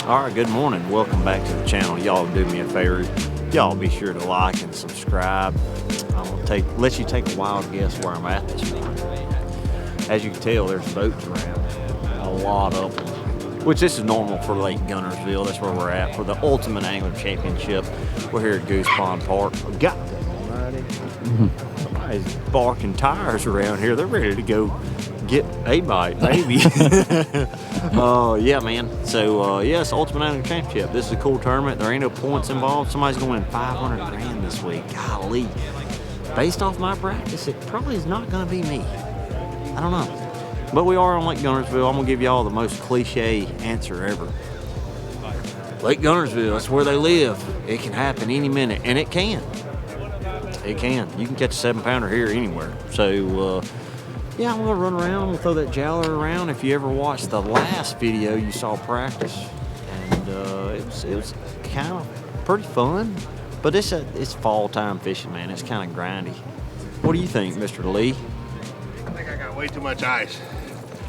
All right, good morning. Welcome back to the channel. Y'all do me a favor. Y'all be sure to like and subscribe. I'm gonna let you take a wild guess where I'm at this morning. As you can tell, there's boats around, a lot of them. Which this is normal for Lake Gunnersville. That's where we're at for the Ultimate Angler Championship. We're here at Goose Pond Park. We got that already. Somebody's barking tires around here. They're ready to go get a bite, maybe. Yeah, man. So, yes, Ultimate Angler Championship. This is a cool tournament. There ain't no points involved. Somebody's going to win 500 grand this week. Golly. Based off my practice, it probably is not going to be me. I don't know. But we are on Lake Gunnersville. I'm going to give y'all the most cliche answer ever. Lake Gunnersville, that's where they live. It can happen any minute, and it can. It can. You can catch a 7-pounder here anywhere. So, yeah, I'm going to run around. I'm going to throw that jowler around. If you ever watched the last video, you saw practice. And it was kind of pretty fun. But it's fall time fishing, man. It's kind of grindy. What do you think, Mr. Lee? I think I got way too much ice.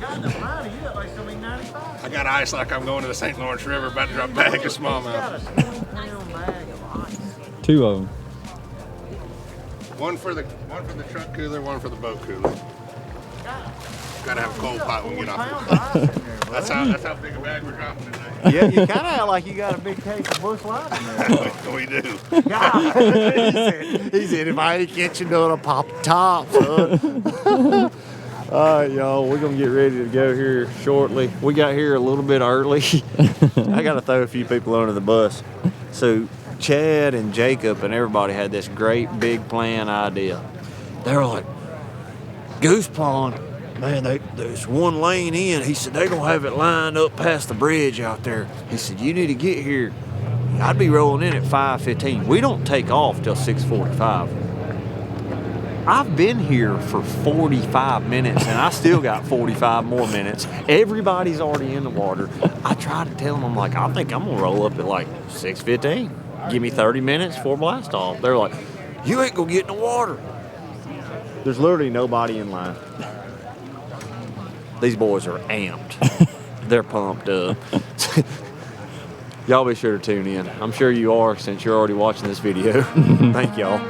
God, the brownie, you got like so many 95. I got ice like I'm going to the St. Lawrence River, about to drop a bag of smallmouth. 20-pound bag of ice. 2 of them. One for the truck cooler, one for the boat cooler. Gotta have a cold pot when we get off. That's how big a bag we're dropping today. Yeah, you kind of act like you got a big case of bush light in there. We do. God. he said, if I ain't catching none, I'll pop the top, son. All right, y'all, we're going to get ready to go here shortly. We got here a little bit early. I got to throw a few people under the bus. So Chad and Jacob and everybody had this great big plan idea. They were like, Goose Pond, man, there's one lane in. He said, they're going to have it lined up past the bridge out there. He said, you need to get here. I'd be rolling in at 5:15. We don't take off till 6:45. I've been here for 45 minutes, and I still got 45 more minutes. Everybody's already in the water. I try to tell them, I'm like, I think I'm going to roll up at like 6:15. Give me 30 minutes before blast off. They're like, you ain't going to get in the water. There's literally nobody in line. These boys are amped. They're pumped up. Y'all be sure to tune in. I'm sure you are since you're already watching this video. Thank y'all.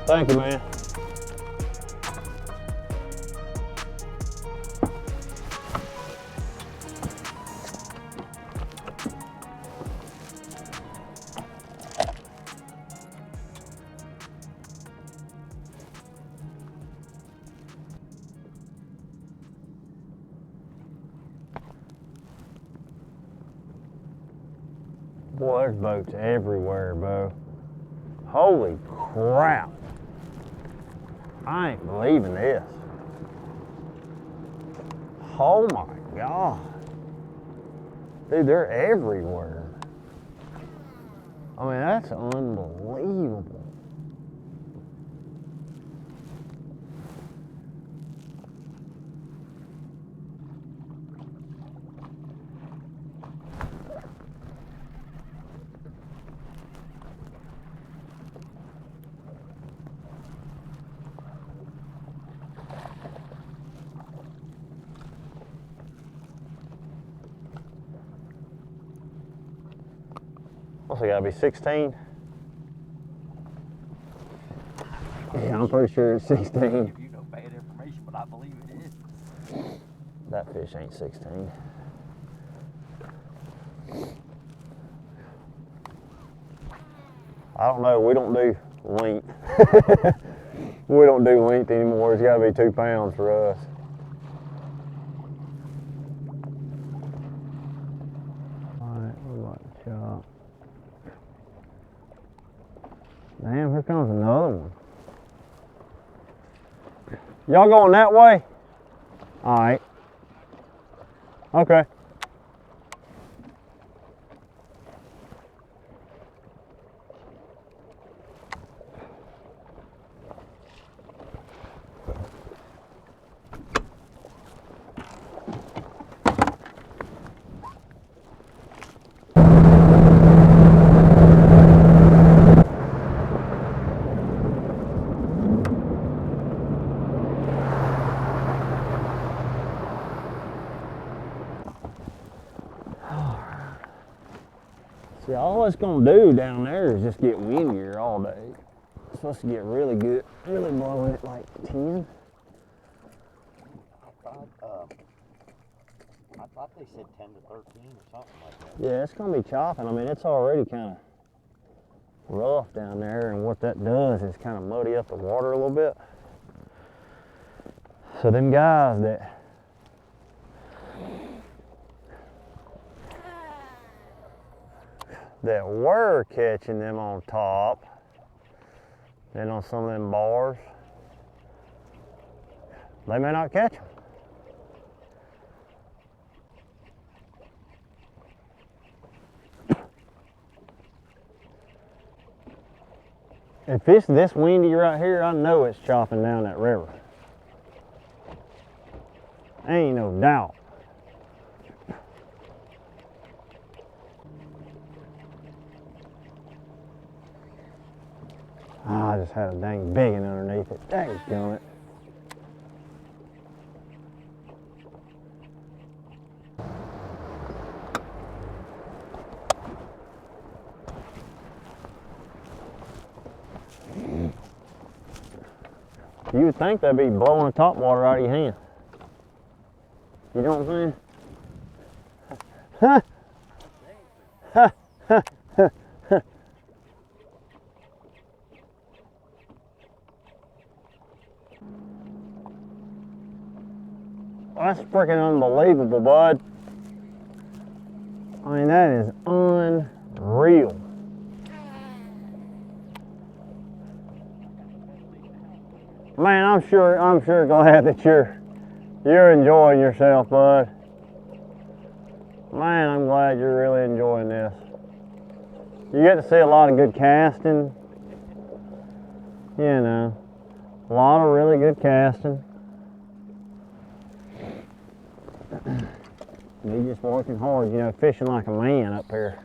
Thank you, man. Boy, there's boats everywhere, bro. Holy crap. I ain't believing this. Oh my God. Dude, they're everywhere. I mean, that's unbelievable. What's it gotta be, 16? Yeah, I'm pretty sure it's 16. Give you no bad information, but I believe it is. That fish ain't 16. I don't know, we don't do length. We don't do length anymore. It's gotta be 2 pounds for us. Damn, here comes another one. Y'all going that way? All right. Okay. See, all it's gonna do down there is just get windier all day. It's supposed to get really good, really blowing at like 10. I thought they said 10 to 13 or something like that. Yeah, it's gonna be chopping. I mean, it's already kind of rough down there, and what that does is kind of muddy up the water a little bit. So them guys that were catching them on top, and on some of them bars, they may not catch them. If it's this windy right here, I know it's chopping down that river. Ain't no doubt. I just had a dang big one underneath it. Dang gummit. You would think that'd be blowing the top water out of your hand. You know what I'm saying? Huh? Ha, ha, ha, ha. That's freaking unbelievable, bud. I mean, that is unreal. Man, I'm sure glad that you're enjoying yourself, bud. Man, I'm glad you're really enjoying this. You get to see a lot of good casting. You know, a lot of really good casting. You're just working hard, you know, fishing like a man up here.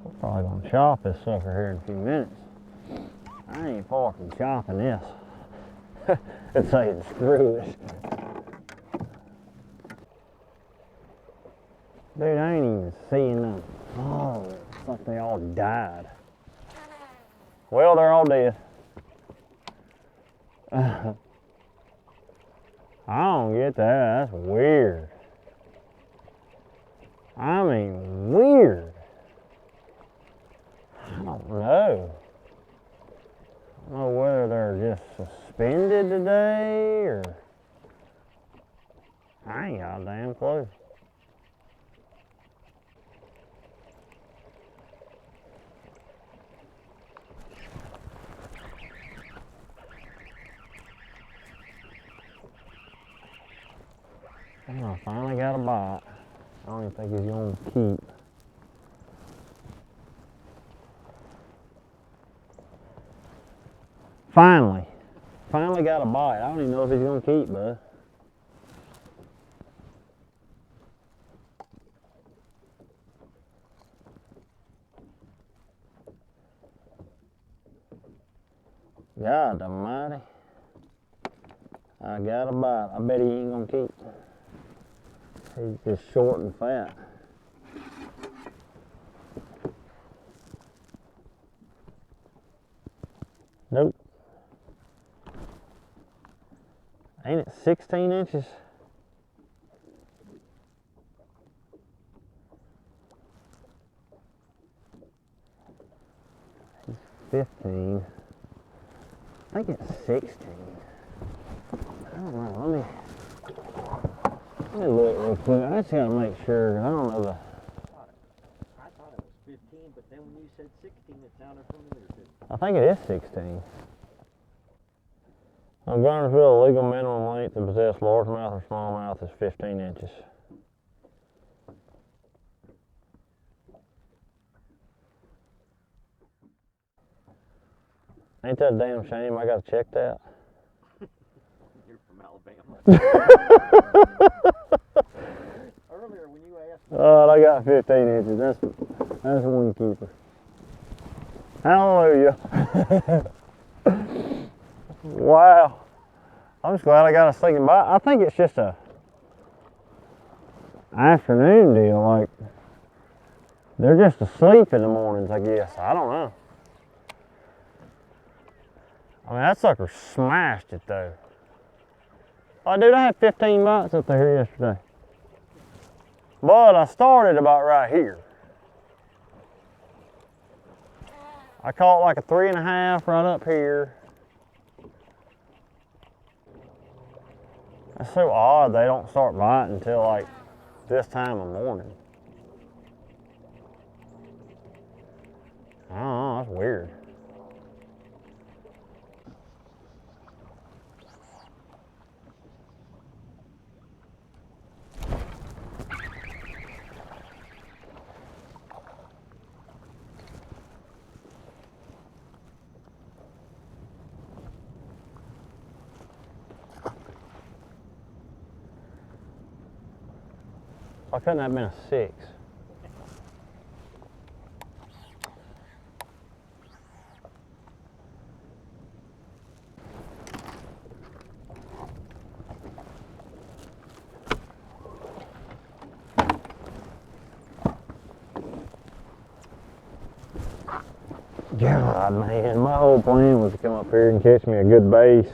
We're probably gonna chop this sucker here in a few minutes. I ain't far from chopping this. It's saying screw it. Dude, I ain't even seeing them. Oh, it's like they all died. Well, they're all dead. I don't get that. That's weird. I mean, weird. I don't know. I don't know whether they're just suspended today or I ain't got a damn clue. I finally got a bite. I don't even think he's gonna keep. Finally got a bite. I don't even know if he's gonna keep, bud. God almighty. I got a bite. I bet he ain't gonna keep. He's just short and fat. Nope. Ain't it 16 inches? He's 15. I think it's 16. I don't know. Let me look real quick. I just gotta make sure. I don't know the. I thought it was 15, but then when you said 16, it sounded familiar to me. I think it is 16. A Gunnersville legal minimum length to possess largemouth or smallmouth is 15 inches. Ain't that a damn shame? I gotta check that. You're from Alabama. Earlier when you asked me. Oh, I got 15 inches. That's one keeper. Hallelujah. Wow. I'm just glad I got us thinking about it. I think it's just a afternoon deal. Like, they're just asleep in the mornings, I guess. I don't know. I mean, that sucker smashed it, though. Oh, dude, I had 15 bites up there yesterday. But I started about right here. I caught like a 3.5 right up here. That's so odd they don't start biting until like this time of morning. I don't know, that's weird. Why couldn't that have been a 6? God, man, my whole plan was to come up here and catch me a good bass.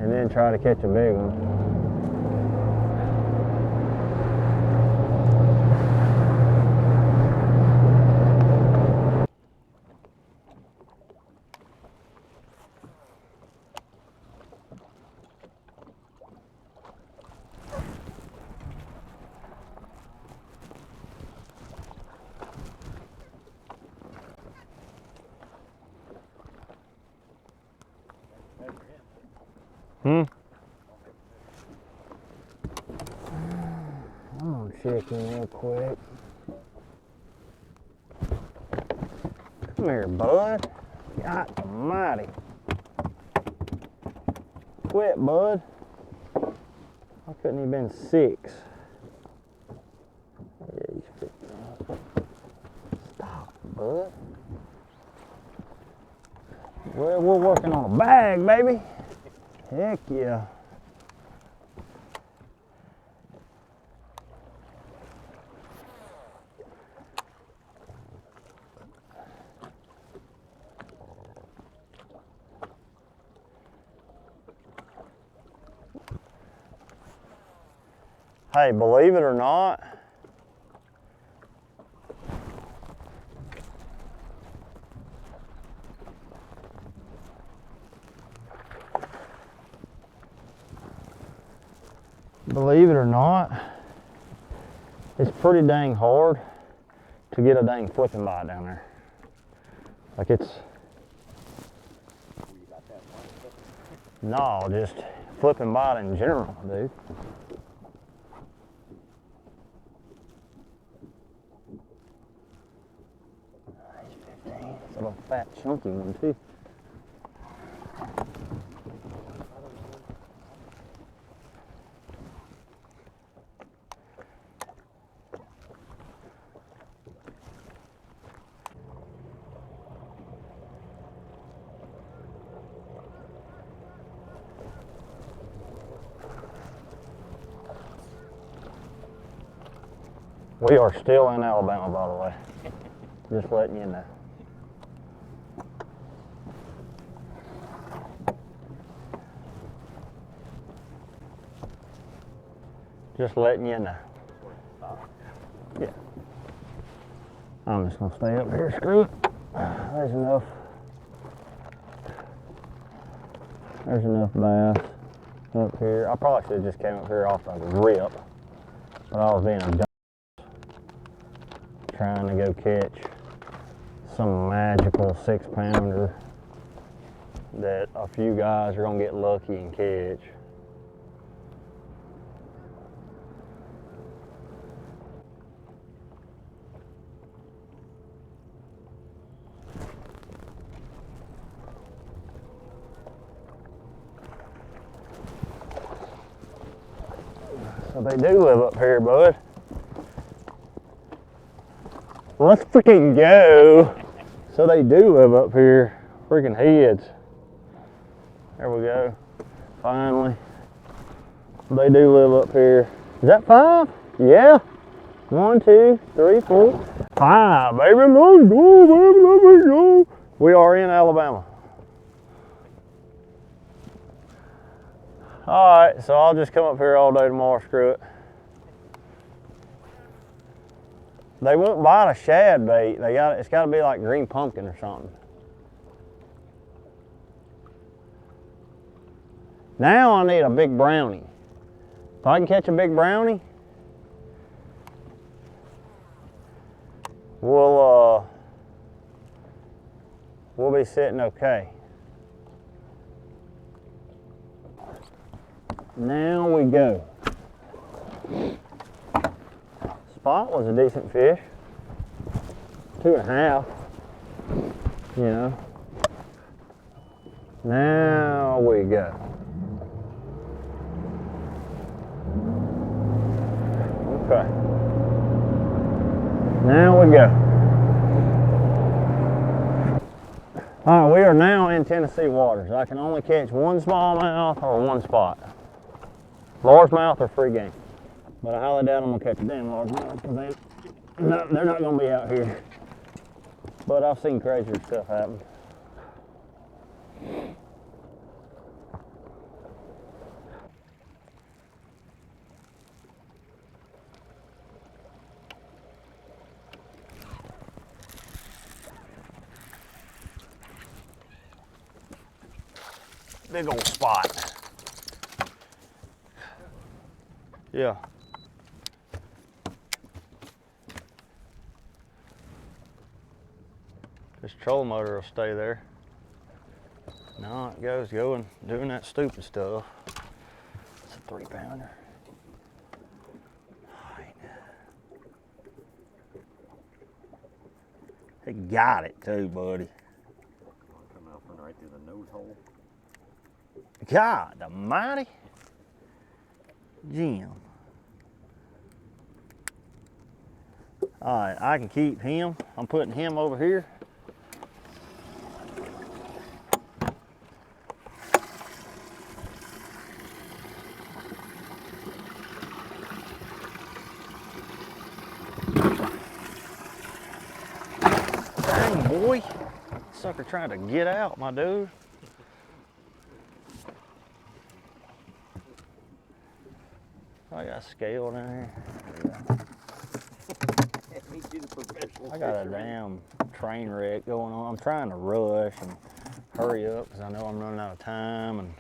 And then try to catch a big one. I'm gonna check in real quick. Come here, bud. God almighty. Quit, bud. Why couldn't he have been 6? Yeah, he's freaking. Stop, bud. Well, we're working on a bag, baby. Heck yeah. Hey, believe it or not, it's pretty dang hard to get a dang flipping bite down there. Like it's, no, just flipping bite in general, dude. He's 15. It's a little fat, chunky one too. We are still in Alabama, by the way. Just letting you know. Just letting you know. Yeah. I'm just gonna stay up here, screw it. There's enough. There's enough bass. up here. I probably should have just came up here off the rip, but I was being a dumb, trying to go catch some magical 6-pounder that a few guys are gonna get lucky and catch. So they do live up here, bud. Let's freaking go. So they do live up here. Freaking heads. There we go. Finally. They do live up here. Is that 5? Yeah. 1, 2, 3, 4, 5. Baby, let's go, baby, let's go. We are in Alabama. Alright, so I'll just come up here all day tomorrow, screw it. They won't bite a shad bait. It's gotta be like green pumpkin or something. Now I need a big brownie. If I can catch a big brownie, we'll be sitting okay. Now we go. Spot was a decent fish. 2.5. You know. Now we go. Okay. Now we go. All right, we are now in Tennessee waters. I can only catch one smallmouth or one spot. Largemouth or free game. But I highly doubt I'm gonna catch a damn largemouth because they're not gonna be out here. But I've seen crazier stuff happen. Big old spot. Yeah. This trolling motor will stay there. No, it goes going, doing that stupid stuff. It's a 3-pounder. Alright. He got it too, buddy. Come out from right through the nose hole. God almighty. Jim. Alright, I can keep him. I'm putting him over here. Dang, boy. Sucker trying to get out, my dude. I got a scale down here. I got a damn train wreck going on. I'm trying to rush and hurry up because I know I'm running out of time. And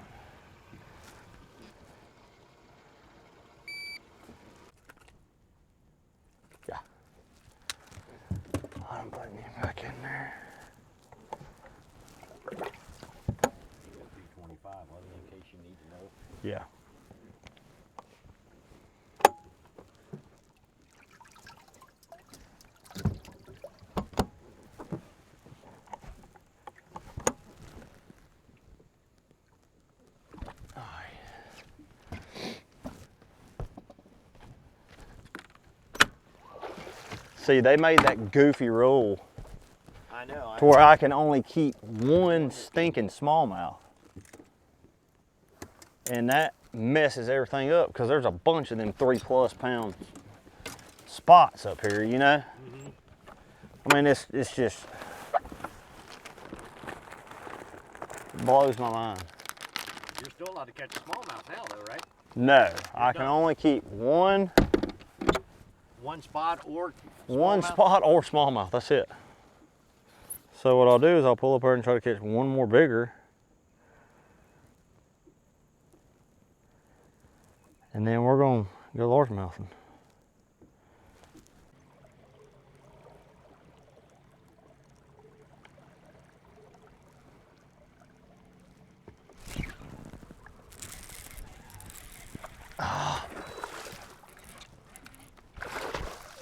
yeah, I'm putting him back in there. 25, in case you need to know. Yeah. See, they made that goofy rule I know. to where I can only keep one stinking smallmouth. And that messes everything up because there's a bunch of them 3+ pound spots up here, you know? I mean, it's just blows my mind. You're still allowed to catch a smallmouth now, though, right? No, I can only keep one spot or One smallmouth? spot or smallmouth, that's it. So what I'll do is I'll pull up here and try to catch one more bigger. And then we're gonna go largemouthing.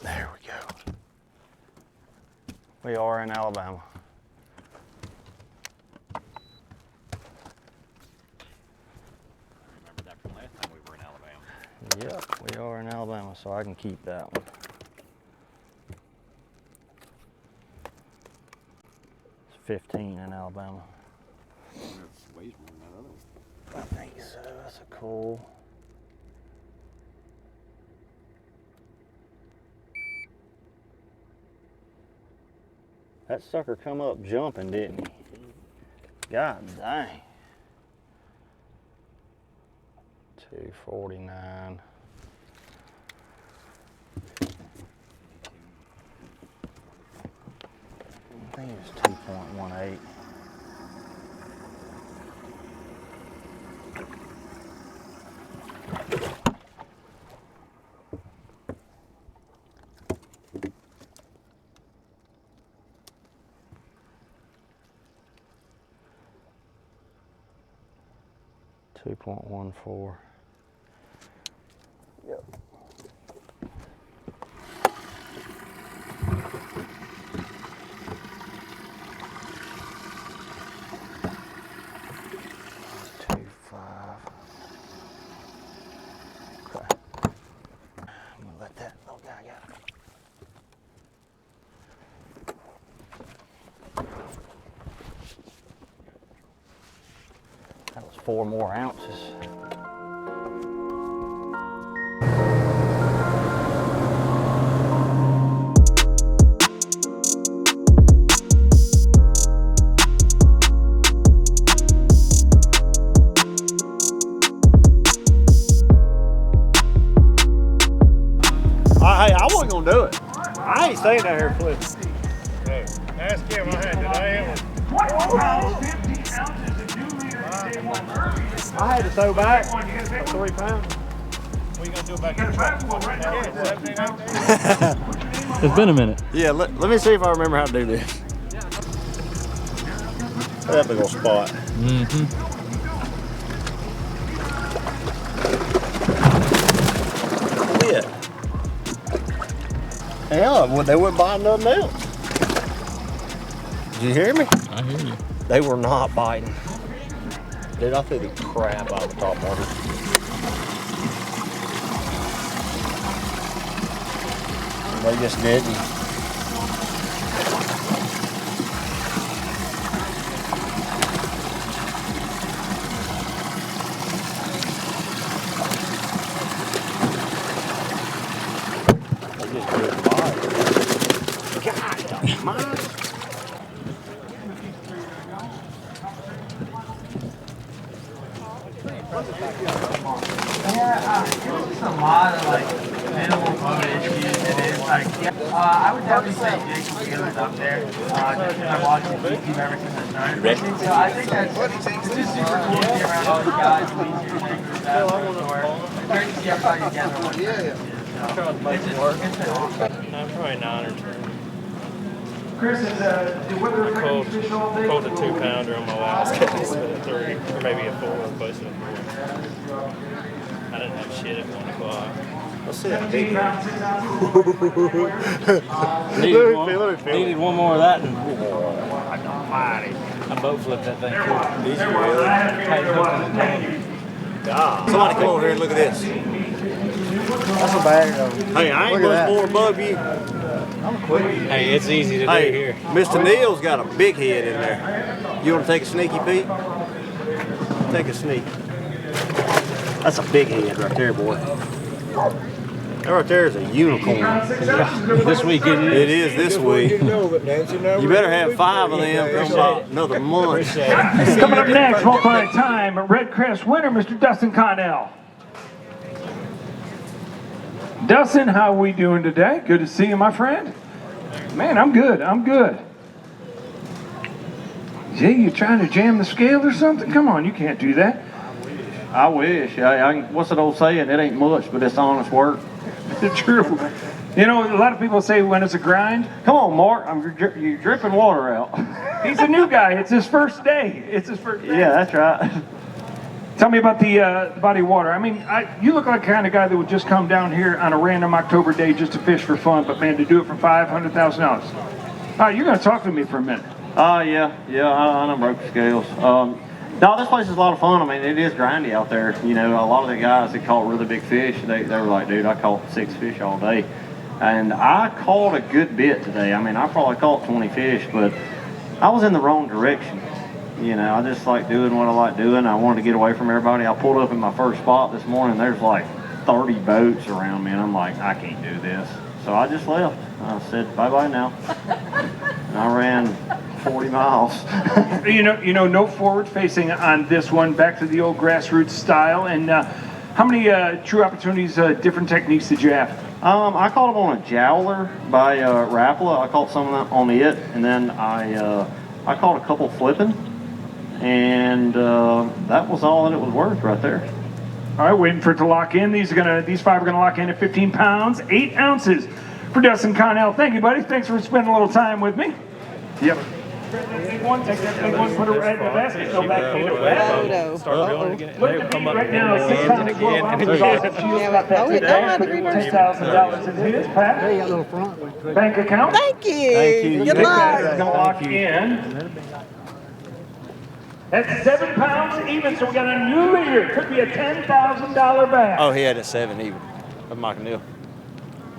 There we go. We are in Alabama. Remember that from last time we were in Alabama. Yep, we are in Alabama, so I can keep that one. It's 15 in Alabama. It weighs more than that other one. I think so. That's a cool. That sucker come up jumping, didn't he? God dang. 249. I think it was 2.18. .14. Yep. Okay. I'm gonna let that little guy go. That was 4 more ounces. Hey, I wasn't gonna do it. I ain't staying down here flipping. Hey, ask him. I had today. I had to throw back 3 pounds. What are you gonna do about your truck? It's been a minute. Yeah, let me see if I remember how to do this. That big old spot. Mm-hmm. Yeah. Hell, they wouldn't buy nothing else. Did you hear me? I hear you. They were not biting. Dude, I threw the crap out of the top of it. They just didn't. They just didn't bite. God almighty. Yeah, it's just a lot of like minimal boat issues. It is like, I would definitely say Jason Taylor's up there. Just because I'm watching YouTube ever since I started racing. So I think that's it's just super cool to be around all these guys who lead your thing for that for sure. It's great to see everybody together. It's been awesome. I'm probably 9 or 10. Chris, is the weather affecting fish all day? Pulled a 2-pounder on my last case, but a 3 or maybe a 4, close to a 4. I didn't have shit at 1 o'clock. Let's see that big one. Needed one more of that, and I boat flipped that thing too. These are really. Somebody come over here and look at this. That's a bag of them. Hey, I ain't much more above you. Hey, it's easy to do Hey, here. Mr. Neal's got a big head in there. You want to take a sneaky peek? Take a sneak. That's a big head right there, boy. That right there is a unicorn. Yeah, this week it is. It is this week. You better have 5 of them come about another month. Coming up next, one final time, Red Crest winner, Mr. Dustin Connell. Dustin, how are we doing today? Good to see you, my friend. Man, I'm good. I'm good. Jay, you trying to jam the scale or something? Come on, you can't do that. I wish. What's that old saying? It ain't much, but it's honest work. True. You know, a lot of people say when it's a grind. Come on, Mark. You're dripping water out. He's a new guy. It's his first day. It's his first day. Yeah, that's right. Tell me about the body of water. I mean, you look like the kind of guy that would just come down here on a random October day just to fish for fun, but man, to do it for $500,000. You're going to talk to me for a minute. Yeah, I know broke scales. No, this place is a lot of fun. I mean, it is grindy out there. You know, a lot of the guys that caught really big fish, they were like, dude, I caught 6 fish all day. And I caught a good bit today. I mean, I probably caught 20 fish, but I was in the wrong direction. You know, I just like doing what I like doing. I wanted to get away from everybody. I pulled up in my first spot this morning. There's like 30 boats around me, and I'm like, I can't do this. So I just left. I said, bye-bye now. And I ran 40 miles. you know, no forward facing on this one. Back to the old grassroots style. And how many true opportunities, different techniques did you have? I caught them on a jowler by Rapala. I caught some of them on it, and then I caught a couple flipping, and that was all that it was worth right there. All right, waiting for it to lock in. These 5 are going to lock in at 15 pounds, 8 ounces for Dustin Connell. Thank you, buddy. Thanks for spending a little time with me. Yep. Take that big one, put it right in the basket, go back to the wet. Start drilling again. Look at me right now, 6 times 12 ounces off the field about that today. $10,000 in his pack. Bank account. Thank you. Good luck. Going to lock in. That's 7 pounds even, so we got a new leader. Could be a $10,000 bass. Oh, he had a 7 even. Of Mike Neal.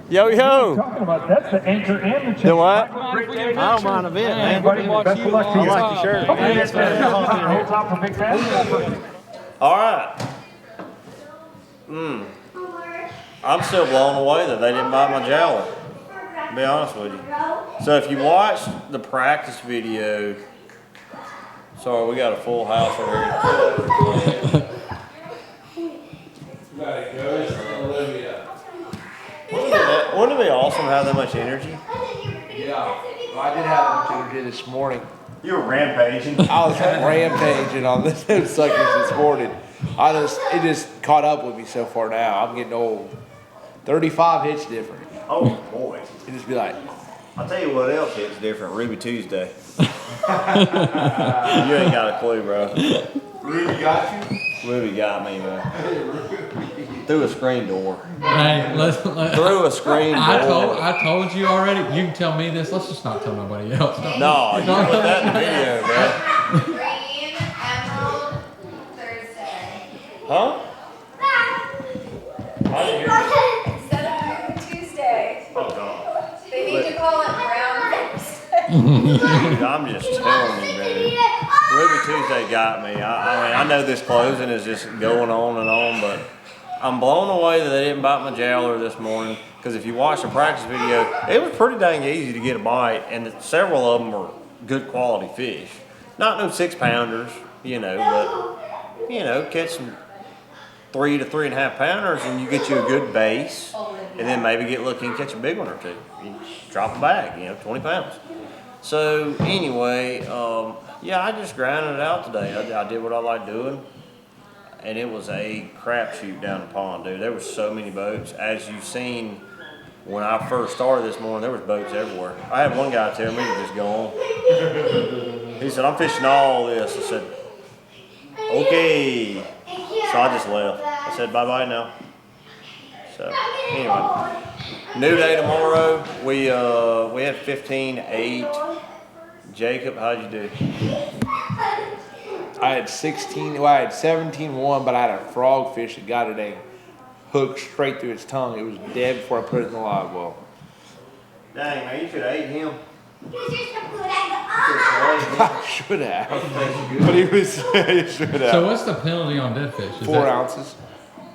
Yo. Talking about that's the anchor and the chain. The what? I don't mind a bit, man. Buddy, best of luck to you. I like your shirt. Okay, that's hold top for big bass. All right. I'm still blown away that they didn't buy my jowler, to be honest with you. So if you watched the practice video, sorry, we got a full house over here. Wouldn't it be awesome to have that much energy? Yeah, well, I did have that much energy this morning. You were rampaging. I was rampaging on this suckers this morning. It just caught up with me so far now. I'm getting old. 35 hits different. Oh boy. It just be like, I'll tell you what else hits different. Ruby Tuesday. You ain't got a clue, bro. Ruby got you? Ruby got me, man. Through a screen door. Hey, Through a screen door. I told you already. You can tell me this. Let's just not tell nobody else. No, you put that in the video, bro. Green Emerald Thursday. Huh? Instead of Ruby Tuesday. Oh, God. They need to call it Brown Thursday. I'm just telling you, baby. Ruby Tuesday got me. I mean, I know this closing is just going on and on, but I'm blown away that they didn't bite my jowler this morning, because if you watch the practice video, it was pretty dang easy to get a bite, and several of them were good quality fish. Not no 6-pounders, but, catch some 3 to 3.5 pounders, and you get you a good base, and then maybe get lucky and catch a big one or two. You drop a bag, 20 pounds. So anyway, I just grinded it out today. I did what I like doing, and it was a crapshoot down the pond, dude. There was so many boats. As you've seen, when I first started this morning, there was boats everywhere. I had one guy tell me to just go on. He said, I'm fishing all this. I said, okay. So I just left. I said, bye-bye now. So anyway, new day tomorrow. We had 15-8. Jacob, how'd you do? I had 17-1, but I had a frogfish that got it a hook straight through its tongue. It was dead before I put it in the live well. Dang, man, you should have ate him. I should have. But he should have. So what's the penalty on dead fish? 4 ounces.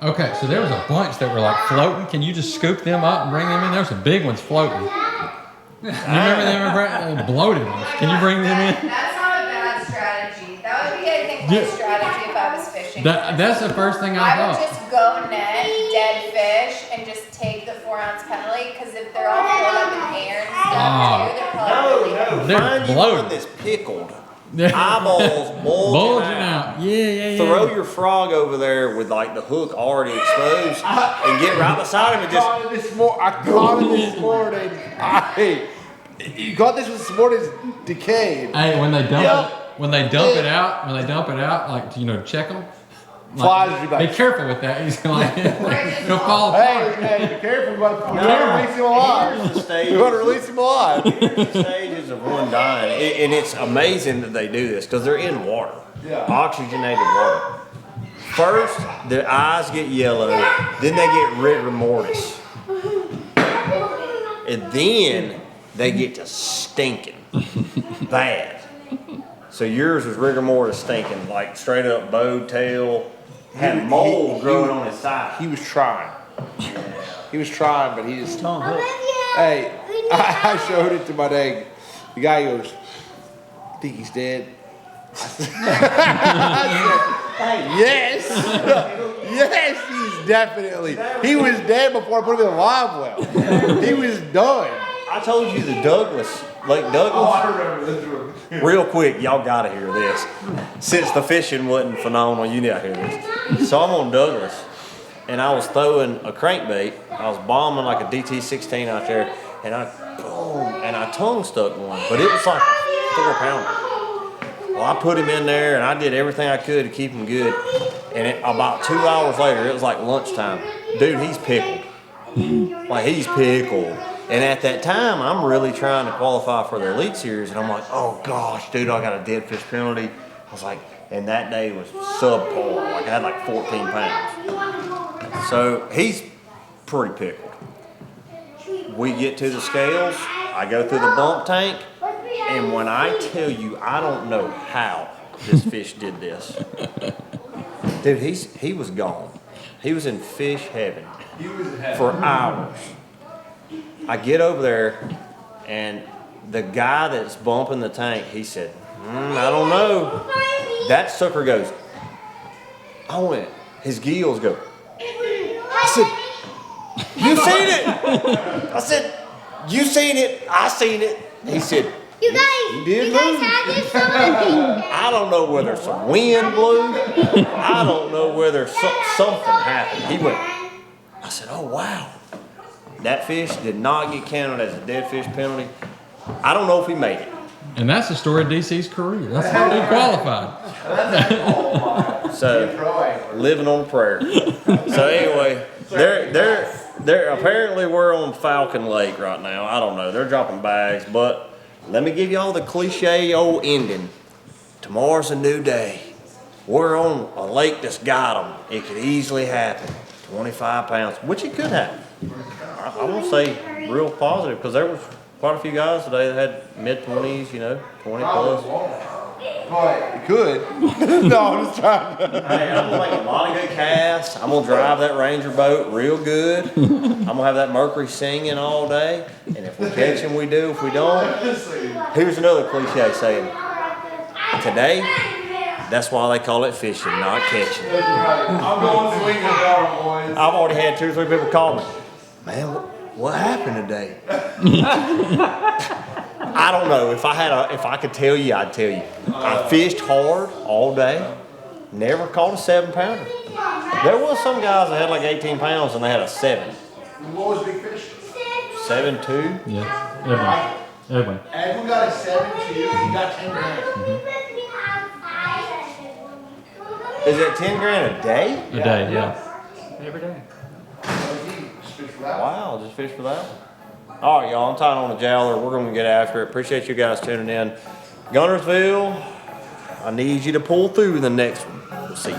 Okay, so there was a bunch that were like floating. Can you just scoop them up and bring them in? There's some big ones floating. You remember them bloated ones? Can you bring them in? That's not a bad strategy. That would be, I think, my strategy if I was fishing. That's the first thing I would thought. just go net dead fish and just take the 4-ounce penalty, because if they're all filled up in air and stuff too, they're probably No, find you one that's pickled. eyeballs bulging out. Yeah. Throw your frog over there with like the hook already exposed and get right beside him and just. I caught it this morning. You caught this this morning. It's decayed. Hey, when they dump it out, like check them. Flies you back. Be careful with that. He's like, it'll fall apart. Hey, be careful. We want to release him alive. We want to release him alive. Here's the stages of one dying, and it's amazing that they do this because they're in water, oxygenated water. First, their eyes get yellow, then they get rigor mortis, and then they get to stinking bad. So yours was rigor mortis stinking, like straight up bowed tail, had mold growing on his side. He was trying. He was trying, but he just tongue hooked. Hey, I showed it to my dad. The guy goes, I think he's dead. I said, yes. Yes, he's definitely. He was dead before I put him in the live well. He was done. I told you the Lake Douglas. Oh, I remember this one. Real quick, y'all gotta hear this. Since the fishing wasn't phenomenal, you need to hear this. So I'm on Douglas, and I was throwing a crankbait. I was bombing like a DT-16 out there, and I tongue stuck one, but it was like a 4-pounder. Well, I put him in there, and I did everything I could to keep him good. And about 2 hours later, it was like lunchtime. Dude, he's pickled. Like, he's pickled. And at that time, I'm really trying to qualify for the Elite Series, and I'm like, oh gosh, dude, I got a dead fish penalty. I was like, and that day was subpar. Like, I had like 14 pounds. So he's pretty pickled. We get to the scales, I go through the bump tank, and when I tell you, I don't know how this fish did this. Dude, he was gone. He was in fish heaven for hours. I get over there, and the guy that's bumping the tank, he said, I don't know. That sucker goes, I went, his gills go. I said, you seen it? I said, you seen it? I seen it. He said, you did move. I don't know whether some wind blew. I don't know whether something happened. He went, I said, oh, wow. That fish did not get counted as a dead fish penalty. I don't know if he made it. And that's the story of DC's career. That's how he qualified. So, living on prayer. So anyway, they're apparently we're on Falcon Lake right now. I don't know. They're dropping bags, but let me give you all the cliche old ending. Tomorrow's a new day. We're on a lake that's got them. It could easily happen. 25 pounds, which it could happen. I won't say real positive because there was quite a few guys today that had mid-20s, 20 plus. But it could. No, I'm just trying to. Hey, I'm going to make a lot of good casts. I'm going to drive that Ranger boat real good. I'm going to have that Mercury singing all day. And if we catch him, we do. If we don't, here's another cliche saying. Today, that's why they call it fishing, not catching. I'm going swinging tomorrow, boys. I've already had 2 or 3 people call me. Man, what happened today? I don't know. If I could tell you, I'd tell you. I fished hard all day. Never caught a 7-pounder. There was some guys that had like 18 pounds and they had a 7. What was big fish? 7.2. Yeah. Everyone. Everyone got a 7.2. He got 10 grand. Is it 10 grand a day? A day, yeah. Every day. Wow, just fish for that? All right, y'all, I'm tying on a jowler. We're going to get after it. Appreciate you guys tuning in. Gunnersville, I need you to pull through the next one. We'll see you.